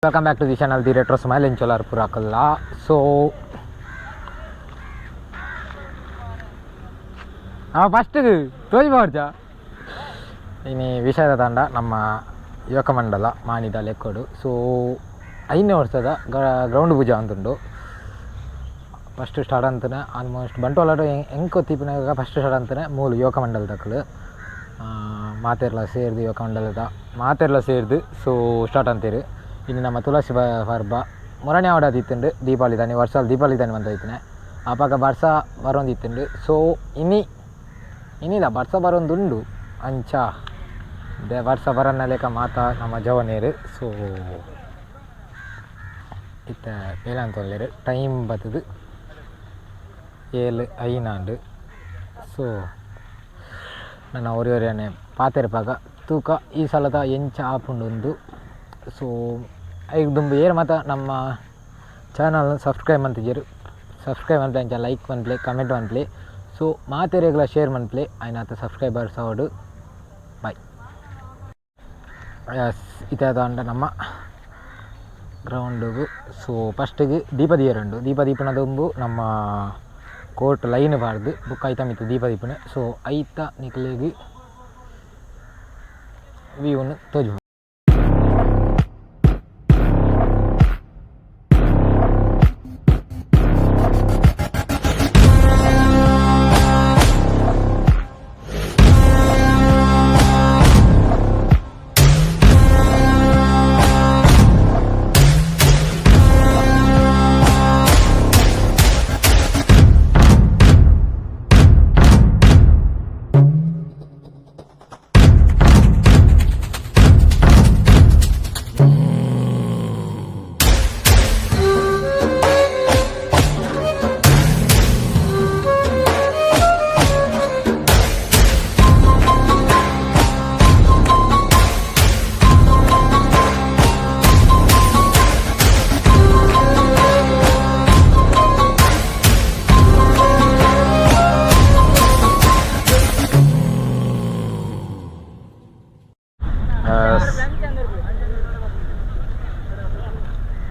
Welcome back to the channel, the Retro Smile in Cholarpurakalla. So, first ತೋರಿಬಾರ್ದ ಇನ್ನು ವಿಷಯದ ತಂಡ ನಮ್ಮ ಯುವಕ ಮಂಡಲ ಮಾಣಿದ ಲೆಕ್ಕೋಡು. ಸೊ 5ನೇ ವರ್ಷದ ಗ್ರೌಂಡ್ ಪೂಜೆ ಅಂತುಂಡು. ಫಸ್ಟ್ ಸ್ಟಾರ್ಟ್ ಅಂತಾನೆ ಆಲ್ಮೋಸ್ಟ್ ಬಂಟ್ವಾಳ ಹೆಂಗೆ ಕೊತ್ತಿಪ್ಪಿನಾಗ ಫಸ್ಟ್ ಸ್ಟಾರ್ಟ್ ಅಂತಾನೆ ಮೂಲು ಯುವಕ ಮಂಡಲದಕ್ಕಳು ಮಾತೆರ್ಲ ಸೇರಿದು ಯುವಕ ಮಂಡಲದ ಮಾತೆರ್ಲ ಸೇರಿದು ಸೊ ಸ್ಟಾರ್ಟ್ ಅಂತೀರಿ. ಇನ್ನು ನಮ್ಮ ತುಳಸಿ ಪರ್ಬ ಮೊರನೇ ಆಡಾದಿತ್ತುಂಡು ದೀಪಾವಳಿ ತಾನೆ ವರ್ಷ ದೀಪಾವಳಿ ತಾನೆ ಬಂದೈತನೆ ಆಪಾಗ ಬರ್ಸ ಬರೋಂದಿತ್ತುಂಡು. ಸೊ ಇನ್ನಿಲ್ಲ ಬರ್ಸ ಬರೋಂದುಂಡು ಅಂಚ ವರ್ಷ ಬರೋನ್ನ ಲೆಕ್ಕ ಮಾತ ನಮ್ಮ ಜವನೇರು. ಸೊ ಇತ್ತ ಬೇಲೆ ಅಂತ ಒಳ್ಳೆಯರು ಟೈಮ್ ಬತ್ತದು 7:05. ಸೊ ನನ್ನ ಒರಿಯೊರೆಯೇ ಪಾತೆರ್ಪಾಗ ತೂಕ ಈ ಸಲದ ಎಂಚ ಆಪುಂಡು. ಸೊ ಈಗ ದುಂಬು ಏರು ಮಾತ ನಮ್ಮ ಚಾನಲ್ನ ಸಬ್ಸ್ಕ್ರೈಬ್ ಮಂತಿದ್ದೀರು. ಸಬ್ಸ್ಕ್ರೈಬ್ ಮನ್ಪ್ಲೆ ಅಂಚ ಲೈಕ್ ಮನ್ಪ್ಲೆ ಕಮೆಂಟ್ ಮನ್ಪ್ಲೆ. ಸೊ ಮಾತೆರೆಗಳ ಶೇರ್ ಮನ್ಪ್ಲೆ ಆಯ್ನಾತ ಸಬ್ಸ್ಕ್ರೈಬರ್ಸ್ ಅವಡು ಬಾಯ್. ಇದಾದ ನಮ್ಮ ಗ್ರೌಂಡಿಗೂ ಸೊ ಫಸ್ಟಿಗೆ ದೀಪದೀರುಂಡು. ದೀಪದೀಪನ ದುಂಬು ನಮ್ಮ ಕೋರ್ಟ್ ಲೈನ್ ಬಾರ್ದು ಬುಕ್ ಐತ ಮಿತ್ತು ದೀಪದೀಪನೆ. ಸೊ ಐತ ನಿಕ್ಲಿಗೆ ವ್ಯೂವನ್ನು ತೋಜು.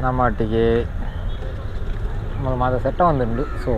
ನಮ್ಮೊಟ್ಟಿಗೆ ಮಾದ ಸೆಟ್ಟ ಒಂದುಂಡು. ಸೊ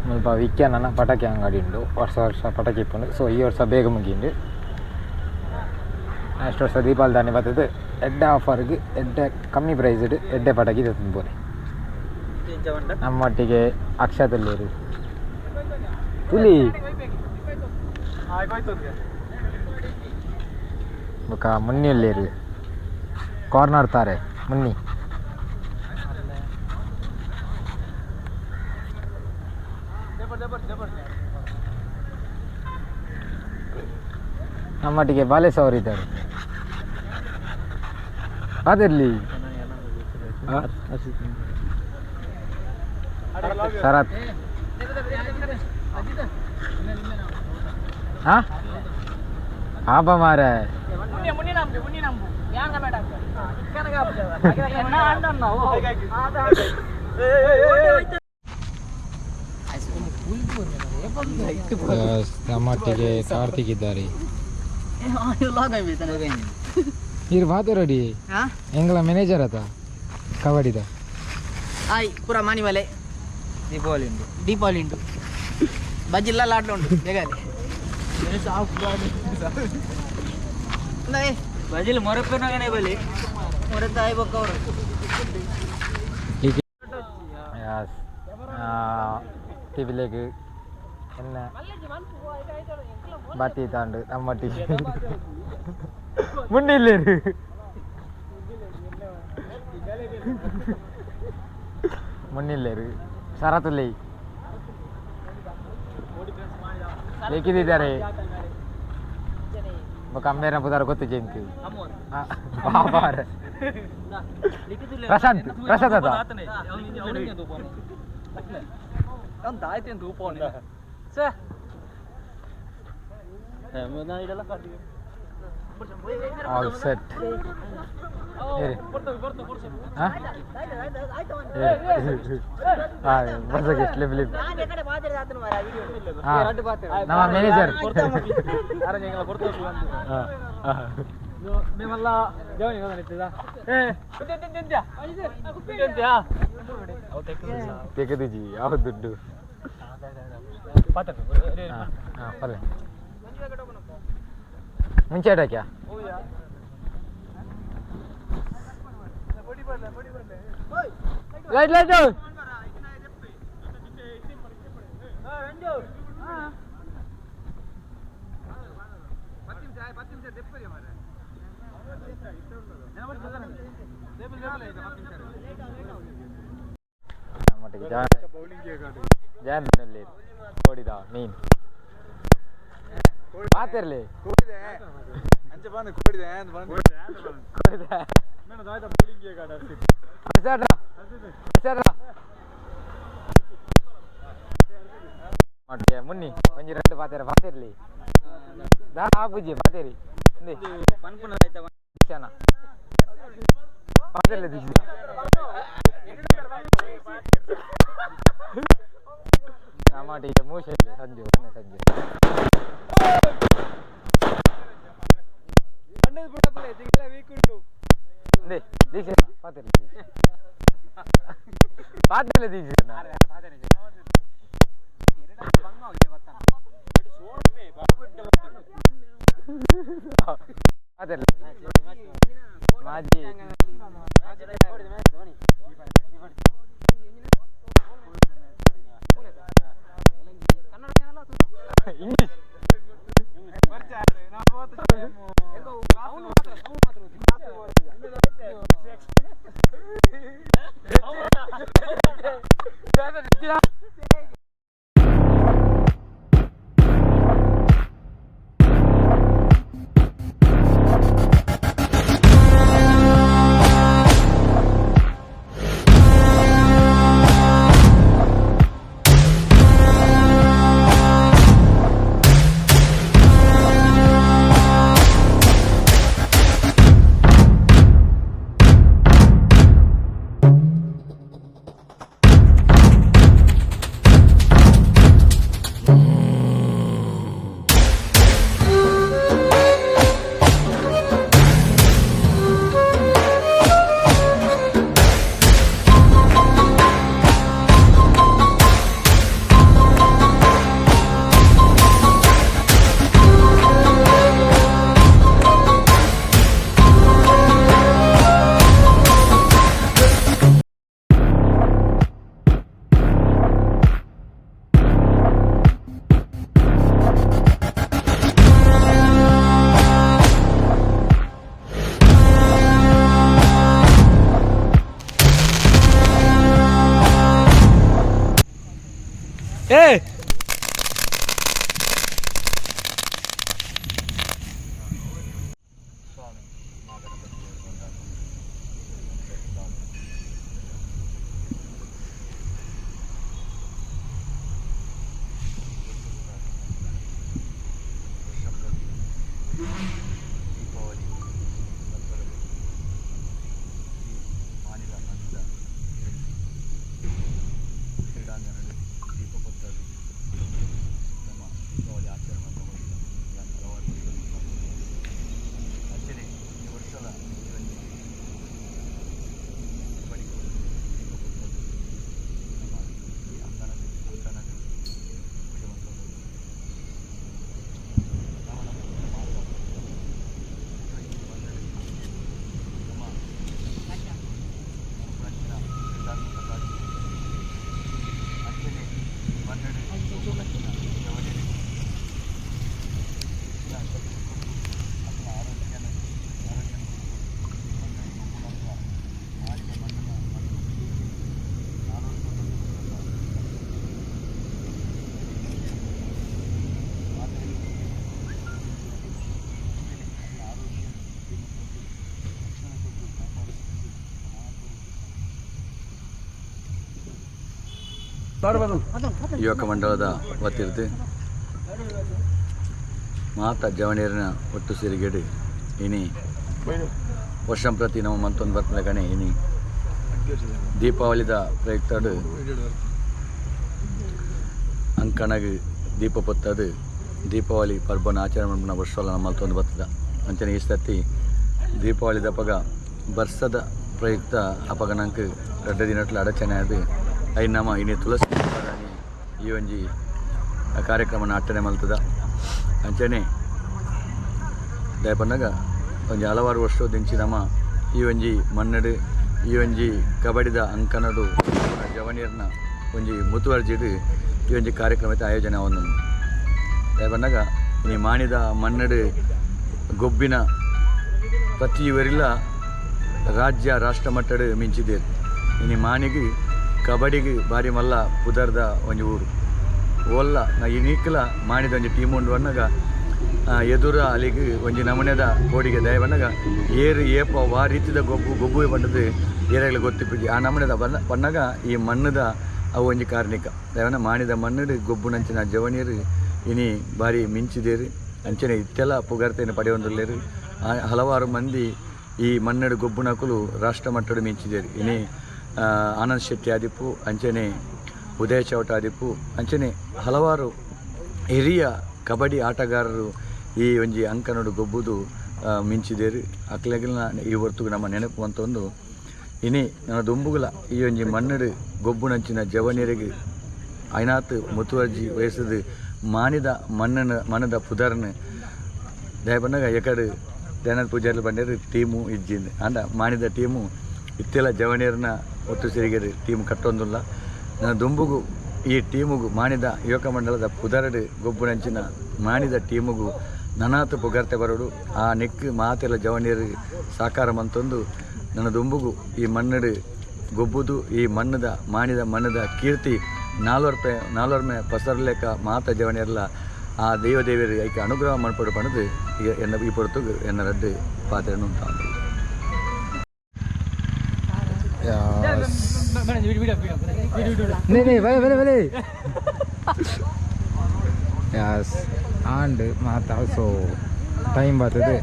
ಸ್ವಲ್ಪ ವಿಕ್ಯಾನ ಪಟಾಕಿ ಅಂಗಡಿ ಉಂಡು. ವರ್ಷ ಪಟಾಕಿ ಇಪ್ಪುಂಡು. ಸೊ ಈ ವರ್ಷ ಬೇಗ ಮುಗಿಂಡು. ನೆಕ್ಸ್ಟ್ ವರ್ಷ ದೀಪಾವಳಿ ದಾನೆ ಬರ್ತದೆ. ಎಡ್ಡೆ ಆಫರ್ಗೆ ಎಡ್ಡೆ ಕಮ್ಮಿ ಪ್ರೈಸ್ಡ್ ಎಡ್ಡೆ ಪಟಾಕಿ ತಂಬೋನೆ. ನಮ್ಮೊಟ್ಟಿಗೆ ಅಕ್ಷತಲ್ಲಿರು ತುಲಿ ಬೊಕ ಮುನ್ನಿಯಲ್ಲಿರು ಕಾರ್ನರ್ ತಾರೆ ಮುನ್ನಿ. ನಮ್ಮೊಟ್ಟಿಗೆ ಬಾಲೇಶ್ ಅವರಿದ್ದಾರೆ. ಅದಿರಲಿ ಶರತ್ ಆಪ ಮಾರೆ ನಮ್ಮೊಟ್ಟಿಗೆ ಕಾರ್ತಿಕ್ ಇದ್ದಾರೆ. ಇರು ಮಾತು ರೆಡಿ ಎಂಗ್ಲ ಮ್ಯಾನೇಜರ್ ಆತ ಕಬಡ್ಡಿದ ಪೂರ ಮನಿ ಮಲೆ ದೀಪಾವಳಿ ಉಂಟು ಬಜ್ಜಿಲ್ಲ ಲಾಟ ಉಂಟು ಬೇಗನೆ ಬಜಿಲ್ ಮೊರಪ್ಪನಾಗನೇ ಬಲಿ ಮೊರತ್ತ ಆಯ್ಬೇಕು ಅವರು ಟಿವಿലേക്ക് എന്നെ ബാത്തി താണ്ട് നമ്മട്ടി മുന്നില്ലേ ಮುನ್ನಿಲ್ಲೇರು ಶರತ್ತುಲ್ಲಿ ಲೇಕಿದ್ದಾರೆ ಕಮ್ಮೇರ ಪುದಾರ ಗೊತ್ತು ಜಂಕು ಪ್ರಶಾಂತ್ ಅದ ಆಲ್ ಸೆಟ್ ನಮ್ಮ ಮ್ಯಾನೇಜರ್ ಮೇಮಲ್ಲ ಜವನಿ ಹೋಗ್ತಿದ್ದ ತೆಗೆದಿಜಿ ಯಾವ ದುಡ್ಡು ಪಲ್ಲೆ ಮುಂಚೆ ಇಡಕ್ಯಾ ಲೈಟ್ ಲೈಟ್ ಜಾನಲ್ಲಿ ಕೋಡಿದ ಮೀನ್ ಮಾತಿರ್ಲಿ ಕೋಡಿದೆ ಮುನ್ನಿ ಒಂಜಿ రెండు ಪಾತೆರ ಪಾತಿರ್ಲಿ ದಾ ಆಪುಜಿ ಪಾತೆರಿ ದೀಕ್ಷಾನ ಪಾತಿರ್ಲಿ ದೀಕ್ಷ ಟಮಾಟಿ ಮೂಸೆ ಸಂಜೆ ಸಂಜೆ ದೀಕ್ಷ ಪಾತಿರ್ಲಿ ಪಾತಿರ್ಲಿ ದೀಕ್ಷ ಮಾಜಿ ಇಂಗ್ಲಿಷ್ Hey! ಯುವಕ ಮಂಡಳದ ವತಿರ್ದು ಮಾತ ಜವಣೀರಿನ ಒಟ್ಟು ಸೇರಿಗೆಡು ಇನಿ ವರ್ಷಂ ಪ್ರತಿ ನಮ್ಮ ಮಂತೊಂದು ಬರ್ತದೆ ಕಣೆ ಇನಿ ದೀಪಾವಳಿದ ಪ್ರಯುಕ್ತಡು ಅಂಕಣಗ್ ದೀಪ ಪೊತ್ತದು ದೀಪಾವಳಿ ಪರ್ಬನ ಆಚರಣೆ ಮಾಡಿನ ವರ್ಷ ನಮ್ಮ ಮಲ್ತೊಂದು ಬರ್ತದ ಅಂಚನೆ ಈ ಸರ್ತಿ ದೀಪಾವಳಿ ದಪ್ಪಗ ಬರ್ಸದ ಪ್ರಯುಕ್ತ ಅಪಗ ನಂಗೆ ರಡ್ಡ ದಿನಟ್ಲು ಅಡಚಣೆ ಅದು ಐದು ನಮ್ಮ ಇನಿ ತುಳಸಿ ಈ ಒಂಜಿ ಕಾರ್ಯಕ್ರಮನ ಅಟ್ಟಣೆ ಮಲ್ತದ ಅಂಚನೆ ದಯಪನ್ನಾಗ ಒಂಜಿ ಹಲವಾರು ವರ್ಷದಿಂಚಿ ನಮ್ಮ ಈ ಒಂಜಿ ಮನ್ನಡು ಈ ಒಂಜಿ ಕಬಡಿದ ಅಂಕನಡು ಜವನಿಯರ್ನ ಒಂಜಿ ಮುತುವರ್ಜಿಡು ಈ ಒಂಜಿ ಕಾರ್ಯಕ್ರಮದ ಆಯೋಜನೆ ಅವನು ದಯಪನ್ನಾಗ ಇನಿ ಮಾಣಿದ ಮನ್ನಡು ಗೊಬ್ಬಿನ ಪ್ರತಿಯವರಿಲ್ಲ ರಾಜ್ಯ ರಾಷ್ಟ್ರ ಮಟ್ಟಡು ಮಿಂಚಿದೇರು ಇನಿ ಮಾಣಿಗೆ ಕಬಡಿಗೆ ಬಾರಿ ಮಲ್ಲ ಪುದರ್ದ ಒಂಜಿ ಊರು ಓಲ್ಲ ನಾ ಇನ್ನಿಕ್ಕಲ ಮಾಡಿದ ಒಂಜಿ ಟೀಮ್ ಉಂಡು ಅನ್ನಗ ಎದುರ ಅಲ್ಲಿಗೆ ಒಂಜಿ ನಮೂನೆದ ಕೋಡಿಗೆ ದಯವನ್ನಾಗ ಏರು ಏಪ ವಾ ರೀತಿದ ಗೊಬ್ಬು ಬಂಡದು ಏರೆಗ್ಲ ಗೊತ್ತಿಪ್ಪಿಜಿ ಆ ನಮೂನೆದ ಪನ್ನಗ ಈ ಮಣ್ಣದ ಅವು ಒಂಜಿ ಕಾರ್ಣಿಕ ದಯವನ್ನ ಮಾಡಿದ ಮಣ್ಣಡು ಗೊಬ್ಬು ನಂಚಿನ ಜವನಿಯರು ಇನಿ ಬಾರಿ ಮಿಂಚಿದೇರು ಅಂಚನೆ ಇತ್ತೆಲ್ಲ ಪುಗಾರ್ತೆಯನ್ನು ಪಡೆಯೊಂದುಲ್ಲೇರು ಹಲವಾರು ಮಂದಿ ಈ ಮಣ್ಣಡು ಗೊಬ್ಬು ನಕಲು ರಾಷ್ಟ್ರ ಮಟ್ಟಡು ಮಿಂಚಿದೇರು ಇನಿ ಆನಂದ್ ಶೆಟ್ಟಿ ಆದಿಪ್ಪು ಅಂಚನೆ ಉದಯ ಚೌಟ ಆದಿಪ್ಪು ಅಂಚನೆ ಹಲವಾರು ಹಿರಿಯ ಕಬಡ್ಡಿ ಆಟಗಾರರು ಈ ಒಂಜಿ ಅಂಕನಡು ಗೊಬ್ಬುದು ಮಿಂಚಿದೇರು ಅಕ್ಲೆಗಿನ ಈ ಹೊರ್ತು ನಮ್ಮ ನೆನಪು ಅಂತ ಒಂದು ಇನಿ ನನ್ನ ದುಂಬುಗಳ ಈ ಒಂಜಿ ಮಣ್ಣಡು ಗೊಬ್ಬು ನಂಚಿನ ಜವನಿಯರಿಗೆ ಐನಾತ್ ಮುತುವರ್ಜಿ ವಹಿಸಿದ ಮಾನಿದ ಮಣ್ಣದ ಪುದರ್ನ ದಯಪನ್ನಾಗ ಎಕಡು ದಯಾನಂದ ಪೂಜಾರಿ ಬಂಡೇರು ಟೀಮು ಇಜ್ಜಿಂದು ಅಂಡ ಮಾನಿದ ಟೀಮು ಇತ್ತೆಲ್ಲ ಜವನಿಯರನ್ನ ಒಟ್ಟು ಸೇರಿಗೆರು ಟೀಮ್ ಕಟ್ಟೊಂದುಲ್ಲ ನನ್ನ ದುಂಬುಗು ಈ ಟೀಮುಗು ಮಾಣಿದ ಯುವಕ ಮಂಡಲದ ಪುದರಡು ಗೊಬ್ಬುನಂಚಿನ ಮಾಣಿದ ಟೀಮುಗು ನನಾತು ಪುಗರ್ತೆ ಬರೋಡು ಆ ನೆಕ್ ಮಾತೆಲ್ಲ ಜವನಿಯರು ಸಾಕಾರ ಮಂತೊಂದು ನನ್ನ ದುಂಬುಗು ಈ ಮಣ್ಣಡು ಗೊಬ್ಬುದು ಈ ಮಣ್ಣದ ಮಾಣಿದ ಮಣ್ಣದ ಕೀರ್ತಿ ನಾಲ್ವರ್ಮೆ ಪಸರ್ಲೇಕ ಮಾತ ಜವನಿಯರ್ಲ ಆ ದೇವದೇವಿಯರು ಐಕೆ ಅನುಗ್ರಹ ಮಾಡ್ಪಡು ಪಣದು ಈಗ ಎನ್ನ ಈ ಪೊರ್ತು ಎನ್ನ ರಡ್ಡು ಪಾತ್ರೆಯನ್ನು ಉಂಟಾಗ नहीं भले भले यस आंड माता सो टाइम बतदे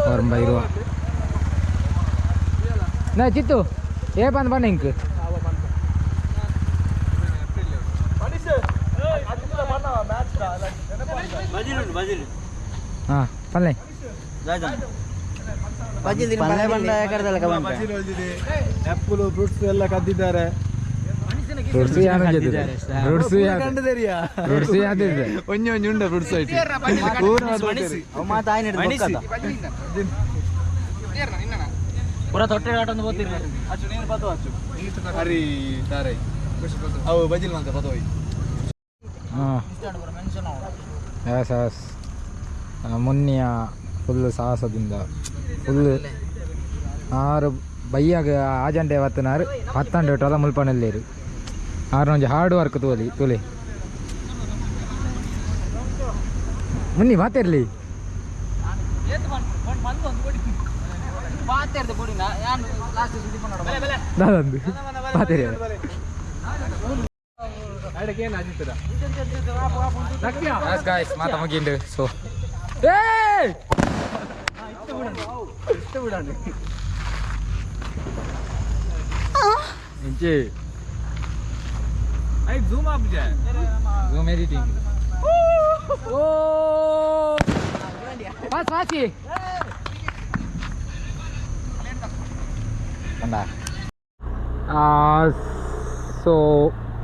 और बैरुआ ना चित्तू ये बंद बन इंक हाँ पल्ले ಆ್ಯಪಲ್ ಫ್ರೂಟ್ಸ್ ಎಲ್ಲ ಕದ್ದಿದ್ದಾರೆ ಫ್ರೂಟ್ಸ್ ಯಾರು ಫ್ರೂಟ್ಸ್ ಫ್ರೂಟ್ಸ್ ಯಾವ್ದಿದೆ ಒಂಜಿ ಒಂಜಿ ಉಂಡ ಫ್ರೂಟ್ಸ್ ಐತಿ ಪೂರ ತೊಟ್ಟೆ ಆಟೊಂದು ಬೋತಿರ್ಲಿ ಅಚ್ಚು ನೀನು ಪತ್ತು ಅಚ್ಚು ಹರಿ ದಾರೈ ಅವು ಬಜಿಲ್ ಅಂತ ಪತೋಯ್ ಹಾಂ ಎಸ್ ಎಸ್ ಮುನ್ನಿಯ ಫುಲ್ಲು ಸಾಹಸದಿಂದ ಫುಲ್ಲು ಆರು ಬೈಯಾಗ ಆಜಂಡೆ ಹೊತ್ತನಾರು ಹತ್ತಂಡೆ ಟೊಲ ಮುಲ್ಪನಲ್ಲೇರು ಆರು ಒಂಜಿ ಹಾರ್ಡ್ ವರ್ಕ್ ತೋಲಿ ಮುನ್ನಿ ಮಾತಿರ್ಲಿ ದಾದಂದು ಮಾತಿರಿ ಮಾತ ಮುಗಿಂಡು ಸೊ नीचे आई जूम आप जाए जूम एडिटिंग ओ पास पास ये कंदा सो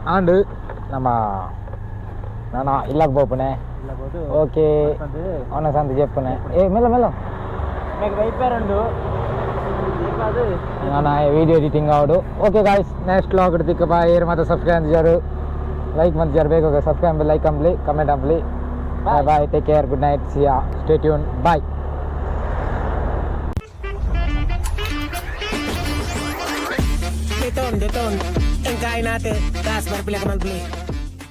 आंड ನಮ್ಮ ನಾನು ಇಲ್ಲಕ್ಕೆ ಹೋಗ್ಪನೆ ಓಕೆ ಅವನ ಸಂತ చెప్పನೆ ఏ మెల్ల మెల్ల మీకు వైపారండు ನಾನು ವಿಡಿಯೋ ಎಡಿಟಿಂಗ್ ಆವಡು ಓಕೆ ಗಾಯ್ಸ್ ನೆಕ್ಸ್ಟ್ ವ್ಲಾಗ್ ಇಡ್ತಿಕ್ಕ ಬಾ ಏರ್ ಮತ್ತೆ ಸಬ್ಸ್ಕ್ರೈಬ್ ಜಾರು ಲೈಕ್ ಮತ್ತೆ ಜಾರು ಬೇಕು ಸಬ್ಸ್ಕ್ರೈಬ್ ಲೈಕ್ ಅಂಬ್ಲಿ ಕಮೆಂಟ್ ಅಂಬ್ಲಿ bye bye take care good night see ya stay tune bye Deton, engkain natin. Gas, barpila ka man, please.